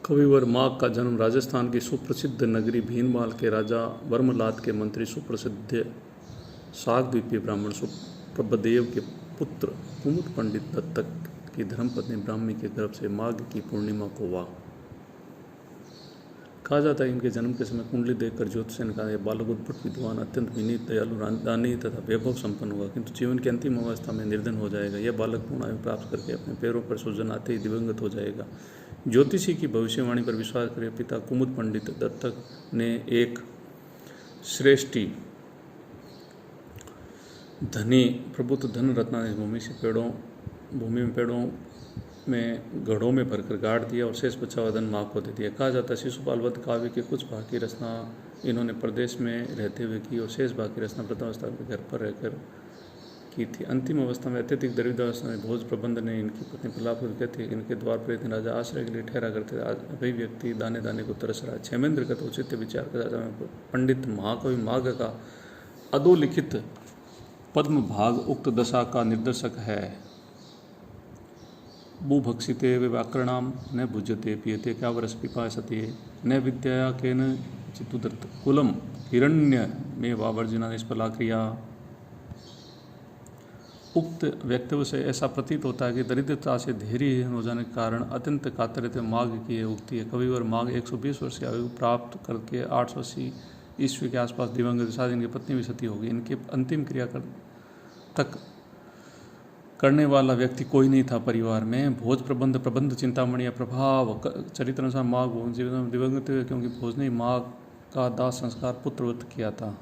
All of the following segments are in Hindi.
कविवर माघ का जन्म राजस्थान की सुप्रसिद्ध नगरी भीनमाल के राजा वर्मलात के मंत्री सुप्रसिद्ध शाकद्वीपीय ब्राह्मण सुप्रभदेव के पुत्र कुमुद पंडित दत्तक की धर्मपत्नी ब्राह्मी के गर्भ से माघ की पूर्णिमा को हुआ। कहा जाता है इनके जन्म के समय कुंडली देखकर ज्योतिष ने कहा यह बालक उद्भट विद्वान अत्यंत विनीत दयालु दानी तथा वैभव संपन्न होगा, किंतु जीवन की अंतिम अवस्था में निर्धन हो जाएगा। यह बालक पूर्ण आयु प्राप्त करके अपने पैरों पर सुजन आते ही दिवंगत हो जाएगा। ज्योतिषी की भविष्यवाणी पर विश्वास करके पिता कुमुद पंडित दत्तक ने एक श्रेष्ठी धनी प्रभुत्व धन रत्नाधीश भूमि में पेड़ों में घड़ों में भरकर गाड़ दिया और शेष बचा हुआ धन माँ को दे दिया। कहा जाता है शिशुपाल वध काव्य के कुछ भाग की रचना इन्होंने प्रदेश में रहते हुए की और शेष भाग की रचना प्रथम अवस्था में घर पर रहकर की थी। अंतिम अवस्था में अत्यधिक दरिद्रावस्था में भोज प्रबंध ने इनकी पत्नी प्रलापुर कहते इनके द्वार पर एक दिन राजा आश्रय के लिए ठहरा करते थे। आज वही व्यक्ति दाने दाने को तरस रहा है। क्षेमेंद्र का औचित्य विचार का राजा में पंडित महाकवि माघ का अधोलिखित पद्म भाग उक्त दशा का निर्देशक है। बुभक्षिते व्याकरणाम न भुज्यते पीयते क्या वर्ष पिपासते न विद्या केन चित्तुदत्त कुलम हिरण्य में वावर्जना निष्फला क्रिया। उक्त वक्तव्य से ऐसा प्रतीत होता है कि दरिद्रता से धैर्यहीन हो जाने के कारण अत्यंत कातरते माघ की यह उक्ति है। कविवर माघ 120 वर्ष की आयु प्राप्त करके 880 ईस्वी के आसपास दिवंगत साथ इनकी पत्नी भी सती होगी। इनके अंतिम क्रिया तक करने वाला व्यक्ति कोई नहीं था परिवार में। भोज प्रबंध चिंतामणि या प्रभाव चरित्र अनुसार माघ जीवन में दिवंगत हुए क्योंकि भोज ने माघ का दाह संस्कार पुत्रवत किया था।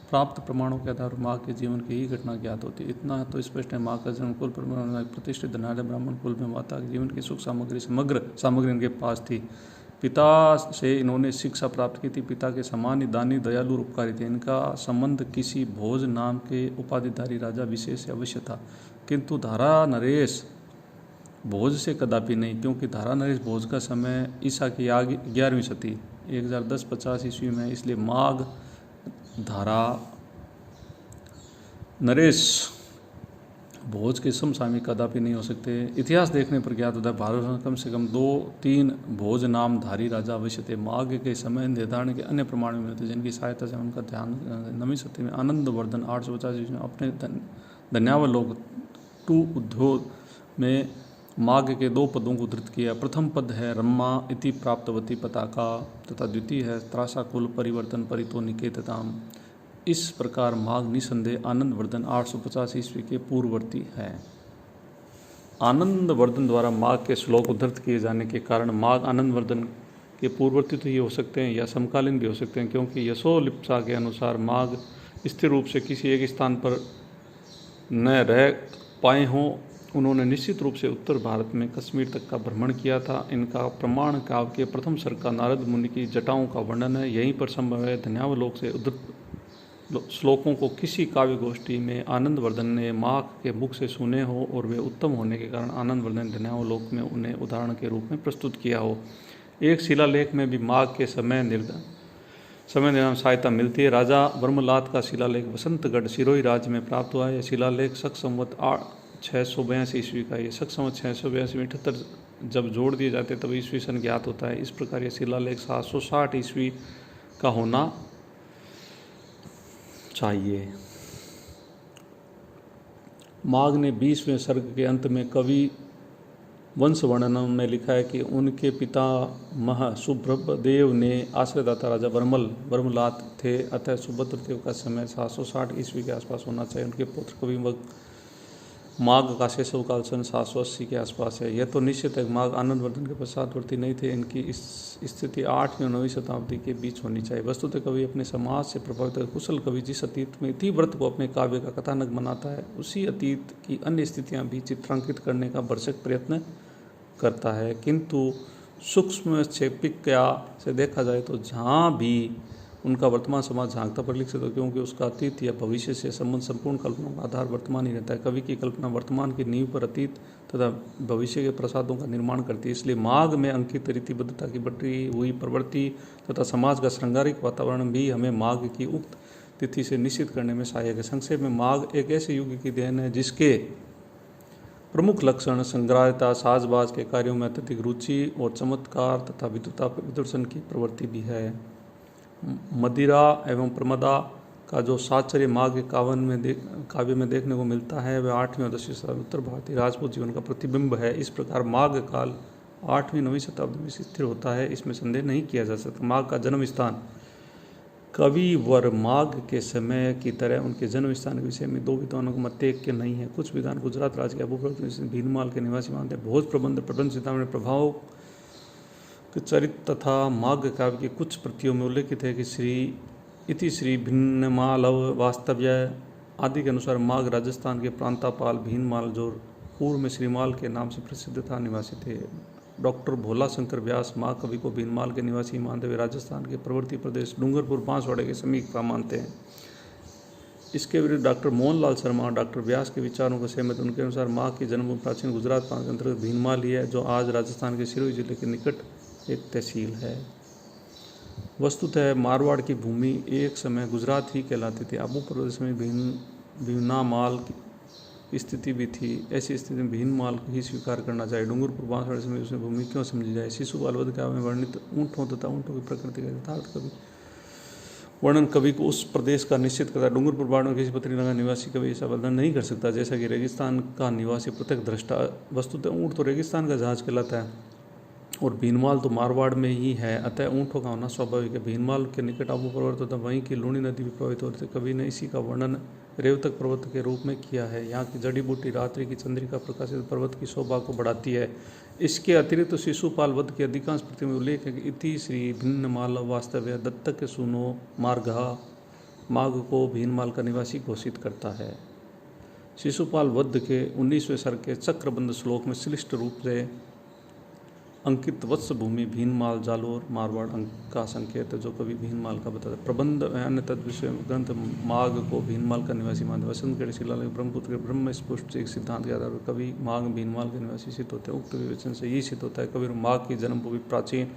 प्राप्त प्रमाणों के आधार पर माघ के जीवन की ही घटना ज्ञात होती है। इतना तो स्पष्ट है माघ का जन्म कुल प्रतिष्ठित धनाढ़ ब्राह्मण कुल में हुआ था। जीवन की सुख समग्र सामग्री इनके पास थी। पिता से इन्होंने शिक्षा प्राप्त की थी। पिता के समान ही दानी दयालु और उपकारी थे। इनका संबंध किसी भोज नाम के उपाधिधारी राजा विशेष से अवश्य था, किंतु धारा नरेश भोज से कदापि नहीं, क्योंकि धारा नरेश भोज का समय ईसा की 11वीं सदी 1010-50 ईस्वी में, इसलिए माघ धारा नरेश भोज के समसामयिक कदापि नहीं हो सकते। इतिहास देखने पर ज्ञात होता है भारत में कम से कम 2-3 भोज नामधारी राजा अवश्य थे। माघ के समय निर्धारण के अन्य प्रमाण भी मिलते जिनकी सहायता से उनका ध्यान 9वीं सदी में आनंदवर्धन 850 में अपने धन्यावलोक टू उद्योग में माघ के 2 पदों को उद्धृत किया। प्रथम पद है रम्मा इति प्राप्तवती पताका तथा द्वितीय है त्रासा कुल परिवर्तन परितो निकेतताम। इस प्रकार माघ निसंदेह आनंदवर्धन 850 ईस्वी के पूर्ववर्ती है। आनंदवर्धन द्वारा माघ के श्लोक उद्धृत किए जाने के कारण माघ आनंदवर्धन के पूर्ववर्ती तो ये हो सकते हैं या समकालीन भी हो सकते हैं, क्योंकि यशोलिप्सा के अनुसार माघ स्थिर रूप से किसी एक स्थान पर न रह पाए हों। उन्होंने निश्चित रूप से उत्तर भारत में कश्मीर तक का भ्रमण किया था। इनका प्रमाण काव्य के प्रथम सर्ग का नारद मुनि की जटाओं का वर्णन है। यहीं पर संभव है धन्यावलोक से उद्धृत श्लोकों को किसी काव्य गोष्ठी में आनंदवर्धन ने माघ के मुख से सुने हो और वे उत्तम होने के कारण आनंदवर्धन धन्यावलोक में उन्हें उदाहरण के रूप में प्रस्तुत किया हो। एक शिलालेख में भी माघ के समय निर्धारण सहायता मिलती है। राजा वर्मलात का शिलालेख वसंतगढ़ सिरोही राज्य में प्राप्त हुआ है। यह शिलालेख शक संवत 682 ईस्वी का। ये शक संवत 682 में 78 जब जोड़ दिए जाते तब ईस्वी सन ज्ञात होता है। इस प्रकार यह शिलालेख 760 ईस्वी का होना चाहिए। माघ ने 20वें सर्ग के अंत में कवि वंश वर्णन में लिखा है कि उनके पिता मह सुप्रभदेव ने आश्रयदाता राजा वर्मलात थे, अतः सुभद्रदेव का समय 760 ईस्वी के आसपास होना चाहिए। उनके पुत्र कवि माघ का शैशव काल सन 780 के आसपास है। यह तो निश्चित है माघ आनंदवर्धन के पश्चातवर्ती नहीं थे। इनकी इस स्थिति 8वीं और 9वीं शताब्दी के बीच होनी चाहिए। वस्तुतः कवि अपने समाज से प्रभावित कुशल कवि जिस अतीत में इतिव्रत को अपने काव्य का कथानक बनाता है, उसी अतीत की अन्य स्थितियां भी चित्रांकित करने का भरसक प्रयत्न करता है। किंतु सूक्ष्म क्षेपिका से देखा जाए तो जहाँ भी उनका वर्तमान समाज झांकता परिलक्षित हो, क्योंकि उसका अतीत या भविष्य से संबंध संपूर्ण कल्पनाओं का आधार वर्तमान ही रहता है। कवि की कल्पना वर्तमान की नींव पर अतीत तथा भविष्य के प्रसादों का निर्माण करती है। इसलिए माघ में अंकित रीतिबद्धता की बढ़ी हुई प्रवृत्ति तथा समाज का श्रृंगारिक वातावरण भी हमें माघ की उक्त तिथि से निश्चित करने में सहायक है। संक्षेप में माघ एक ऐसे युग की देन है जिसके प्रमुख लक्षण संग्रहता, साजबाज के कार्यों में अत्यधिक रुचि और चमत्कार तथा विदूषण की प्रवृत्ति भी है। मदिरा एवं प्रमदा का जो साचर्य माघ काव्य में देखने को मिलता है वह 8वीं और 10वीं शताब्दी उत्तर भारतीय राजपूत जीवन का प्रतिबिंब है। इस प्रकार माघ काल 8वीं-9वीं शताब्दी में स्थिर होता है, इसमें संदेह नहीं किया जा सकता। माघ का जन्म स्थान कविवर माघ के समय की तरह उनके जन्म स्थान के विषय में दो विद्वानों को मत एक के नहीं है। कुछ विद्वान गुजरात राज्य के अबूबकर भीनमाल के निवासी मानते हैं। भोज प्रबंध प्रबंध चिंतामणि प्रभाव चरित्र तथा माघ काव्य की कुछ प्रतियों में उल्लेखित है कि श्री भिन्नमालव वास्तव्य आदि के अनुसार माघ राजस्थान के प्रांतापाल भीनमाल जो पूर्व में श्रीमाल के नाम से प्रसिद्ध था निवासी थे। डॉक्टर भोला शंकर व्यास माघ कवि को भीनमाल के निवासी मानते हुए राजस्थान के प्रवर्ती प्रदेश डूंगरपुर बांसवाड़े के समीप का मानते हैं। इसके विरुद्ध डॉक्टर मोहनलाल शर्मा डॉक्टर व्यास के विचारों को सहमत। उनके अनुसार माघ की जन्मभूमि प्राचीन गुजरात प्रांत के अंतर्गत भीनमाल ही है, जो आज राजस्थान के सिरोही जिले के निकट एक तहसील है। वस्तुतः मारवाड़ की भूमि एक समय गुजरात ही कहलाती थी। आबू प्रदेश में भीनामाल की स्थिति भी थी। ऐसी स्थिति में भीनमाल को ही स्वीकार करना चाहिए। डूंगरपुर बांसवाड़े में उसमें भूमि क्यों समझी जाए। शिशुपाल वध काव्य में वर्णित ऊँटों तथा ऊँटों की प्रकृति का यथार्थ वर्णन कवि को उस प्रदेश का निश्चित करता है। डूंगरपुर बाढ़ में किसी पत्री नगर निवासी कवि ऐसा वर्णन नहीं कर सकता जैसा कि रेगिस्तान का निवासी प्रत्यक्ष दृष्टा। वस्तुतः ऊँट तो रेगिस्तान का जहाज कहलाता है और भीनमाल तो मारवाड़ में ही है, अतः ऊँटों का होना स्वाभाविक है। भीनमाल के निकट आबू पर्वत तथा वहीं की लूणी नदी भी प्रभावित होती है। कवि ने इसी का वर्णन रेवतक पर्वत के रूप में किया है। यहाँ की जड़ी बूटी रात्रि की चंद्रिका प्रकाशित पर्वत की शोभा को बढ़ाती है। इसके अतिरिक्त शिशुपाल वध के अधिकांश प्रति में उल्लेख है कि इति श्री भिन्नमाल वास्तव्य दत्तक सुनो मार्घा माघ को भीनमाल का निवासी घोषित करता है। शिशुपाल वध के 19वें सर्ग के चक्रबंध श्लोक में श्लिष्ट रूप से अंकित वत्स भूमि भीनमाल जालोर मारवाड़ का संकेत है, जो कवि भीनमाल का बताता है। प्रबंध अन्य तद विषय ग्रंथ माघ को भीनमाल का निवासी मानते। वसंत शिलालेख ब्रह्मपुत्र के ब्रह्म स्पुष्ट एक सिद्धांत के आधार पर कवि माघ भीनमाल के निवासी सिद्ध होते हैं। उक्त विवेचन से यही सिद्ध होता है कवि माघ की जन्मभूमि प्राचीन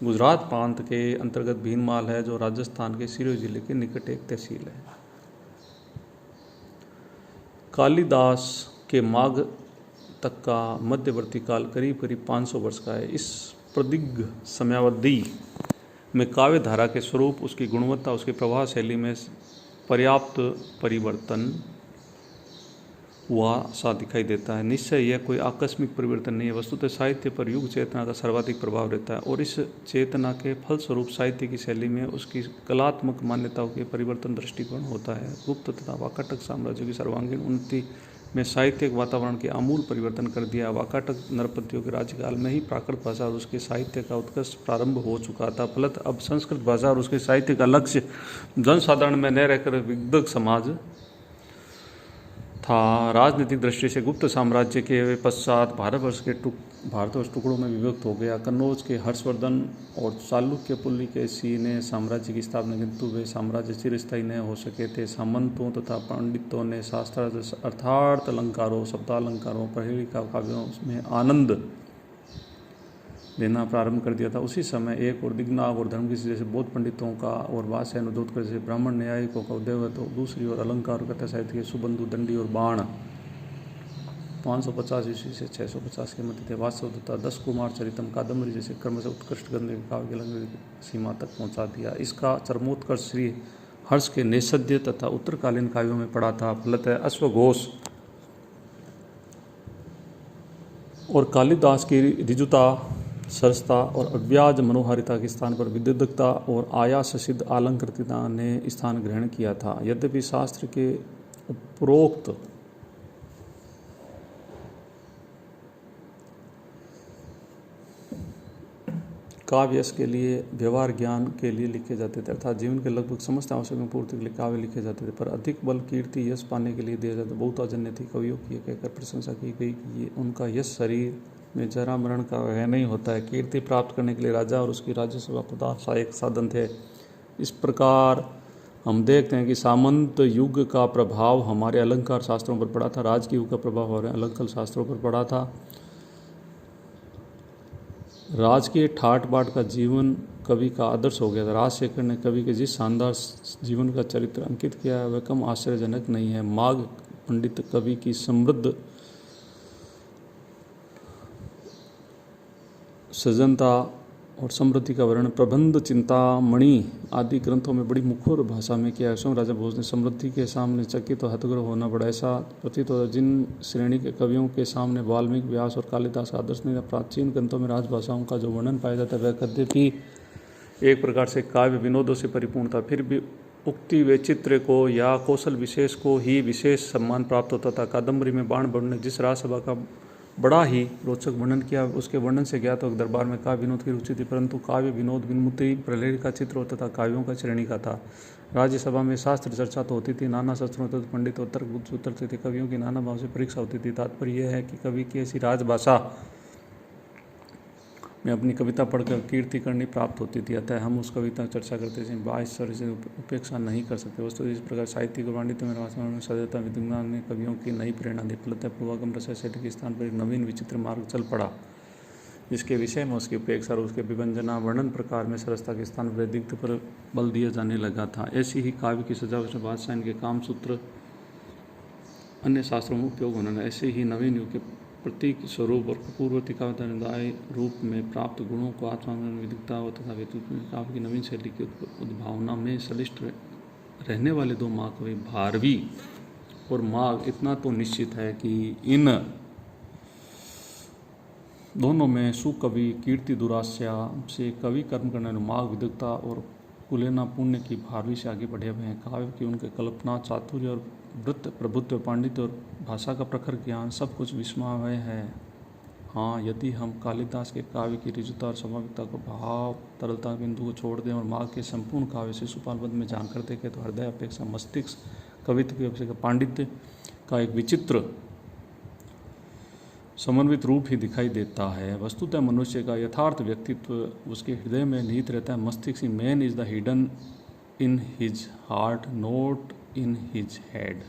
गुजरात प्रांत के अंतर्गत भीनमाल है, जो राजस्थान के सिरोही जिले के निकट एक तहसील है। कालिदास के माघ तक का मध्यवर्ती काल करीब 500 वर्ष का है। इस प्रदीर्घ समयावधि में काव्य धारा के स्वरूप, उसकी गुणवत्ता, उसकी प्रवाह शैली में पर्याप्त परिवर्तन हुआ सा दिखाई देता है। निश्चय यह कोई आकस्मिक परिवर्तन नहीं है। वस्तुतः साहित्य पर युग चेतना का सर्वाधिक प्रभाव रहता है और इस चेतना के फलस्वरूप साहित्य की शैली में उसकी कलात्मक मान्यताओं के परिवर्तन दृष्टिकोण होता है। गुप्त तथा वाकाटक साम्राज्यों की सर्वांगीण उन्नति में साहित्यिक वातावरण के आमूल परिवर्तन कर दिया। वाकाटक नरपतियों के राज्यकाल में ही प्राकृत भाषा और उसके साहित्य का उत्कर्ष प्रारंभ हो चुका था। फलत अब संस्कृत भाषा और उसके साहित्य का लक्ष्य जनसाधारण में न रहकर विदग्ध समाज था। राजनीतिक दृष्टि से गुप्त साम्राज्य के पश्चात भारतवर्ष टुकड़ों में विभक्त हो गया। कन्नौज के हर्षवर्धन और चालुक्य पुलकेशी ने साम्राज्य की स्थापना, किंतु वे साम्राज्य चिरस्थायी न हो सके थे। सामंतों तथा पंडितों ने शास्त्रार्थ अर्थार्थ अलंकारों, शब्दालंकारों, प्रहेलिका काव्यों में आनंद लेना प्रारंभ कर दिया था। उसी समय एक और दिग्नाग और धर्मकिसी जैसे बौद्ध पंडितों का और वात्स्यायन उद्धोधकर जैसे ब्राह्मण न्यायिकों का उदय हुआ। तो दूसरी ओर अलंकार और कथा साहित्य के सुबंधु, दंडी और बाण 550 ईस्वी से 650 के मध्य थे। वास्तव तथा 10 कुमार चरितम, कादम्बरी जैसे कर्म से उत्कृष्ट गंध काव्य के लंघन सीमा तक पहुंचा दिया। इसका चरमोत्कर्ष श्री हर्ष के नेषद्य तथा उत्तरकालीन काव्यों में पड़ा था। फलतः अश्वघोष और कालिदास की ऋजुता, सरसता और अव्याज मनोहारिता के स्थान पर विद्वत्ता और आयास सिद्ध आलंकृतिता ने स्थान ग्रहण किया था। यद्यपि शास्त्र के उपरोक्त काव्य के लिए व्यवहार ज्ञान के लिए लिखे जाते थे, अर्थात जीवन के लगभग समस्त आवश्यक पूर्ति के लिए काव्य लिखे जाते थे, पर अधिक बल कीर्ति यश पाने के लिए दिया जाता। बहुताजन्य थी। कवियों की कहकर प्रशंसा की गई कि ये उनका यश शरीर में जरा मरण का वह नहीं होता है। कीर्ति प्राप्त करने के लिए राजा और उसकी राज्यसभा प्रताप एक साधन थे। इस प्रकार हम देखते हैं कि सामंत युग का प्रभाव हमारे अलंकार शास्त्रों पर पड़ा था, राजकीय युग का प्रभाव हमारे अलंकार शास्त्रों पर पड़ा था। राजकीय ठाट बाट का जीवन कवि का आदर्श हो गया था। राजशेखर ने कवि के जिस शानदार जीवन का चरित्र अंकित किया है वह कम आश्चर्यजनक नहीं है। माघ पंडित कवि की समृद्ध सृजनता और समृद्धि का वर्णन प्रबंध, चिंतामणि आदि ग्रंथों में बड़ी मुखर भाषा में किया है। स्वयं राजा भोज ने समृद्धि के सामने चकित और हतग्र होना पड़ा। ऐसा प्रतीत होता जिन श्रेणी के कवियों के सामने वाल्मीकि, व्यास और कालिदास का आदर्श नहीं, प्राचीन ग्रंथों में राजभाषाओं का जो वर्णन पाया जाता है वह कद्यपि एक प्रकार से काव्य विनोदों से परिपूर्ण था। फिर भी उक्ति वैचित्र्य को या कौशल विशेष को ही विशेष सम्मान प्राप्त होता था। कादम्बरी में बाण भट्ट ने जिस राजसभा का बड़ा ही रोचक वर्णन किया, उसके वर्णन से ज्ञात हो दरबार में काव्य विनोद की रुचि थी, परंतु काव्य विनोद विनमुक्ति प्रलय का चित्र होता था, काव्यों का श्रेणी का था। राज्यसभा में शास्त्र चर्चा तो होती थी, नाना शास्त्रों तथा पंडित और तर्क बुद्ध उतरते थे, कवियों की नाना भाव से परीक्षा होती थी। तात्पर्य यह है कि कवि की ऐसी राजभाषा में अपनी कविता पढ़कर कीर्ति करनी प्राप्त होती थी, अतः हम उस कविता चर्चा करते थे बाह्य से उपेक्षा नहीं कर सकते। वस्तु इस प्रकार साहित्य और पांडित्य में वास्तव में सजगता विद्वान ने कवियों की नई प्रेरणा दी, फलतः पूर्वागम रस शैली के स्थान पर एक नवीन विचित्र मार्ग चल पड़ा, जिसके विषय में उसकी उपेक्षा और उसके विभंजना वर्णन प्रकार में सरसता के स्थान पर दिग्ध पर बल दिया जाने लगा था। ऐसी ही काव्य की सजावट में बादशाह इनके काम सूत्र अन्य शास्त्रों में उपयोग होना, ऐसे ही नवीन युग के प्रतीक स्वरूप और पूर्ववर्ती काव्य रूप में प्राप्त गुणों को आत्मा में विदिकता तथा व्यक्तित्व में काव्य की नवीन शैली की उद्भावना में संलिष्ट रहने वाले दो महाकवि भारवी और माघ, इतना तो निश्चित है कि इन दोनों में सुकवि कीर्ति दुरास्या से कवि कर्म करने वाले माघ विदग्धता और कुलेना पुण्य की भारवी से आगे बढ़े हुए हैं। काव्य की उनके कल्पना चातुर्य और वृत्त प्रभुत्व, पांडित्य और भाषा का प्रखर ज्ञान सब कुछ विस्मय है। हाँ, यदि हम कालिदास के काव्य की ऋजुता और स्वाभाविकता को भाव तरलता बिंदु को छोड़ दें और माघ के संपूर्ण काव्य से सुपालपद में जानकर देखें तो हृदय अपेक्षा मस्तिष्क कवित्व की अपेक्षा पांडित्य का एक विचित्र समन्वित रूप ही दिखाई देता है। वस्तुतः मनुष्य का यथार्थ व्यक्तित्व उसके हृदय में निहित रहता है। मस्तिष्क man is the hidden in his heart, not in his head.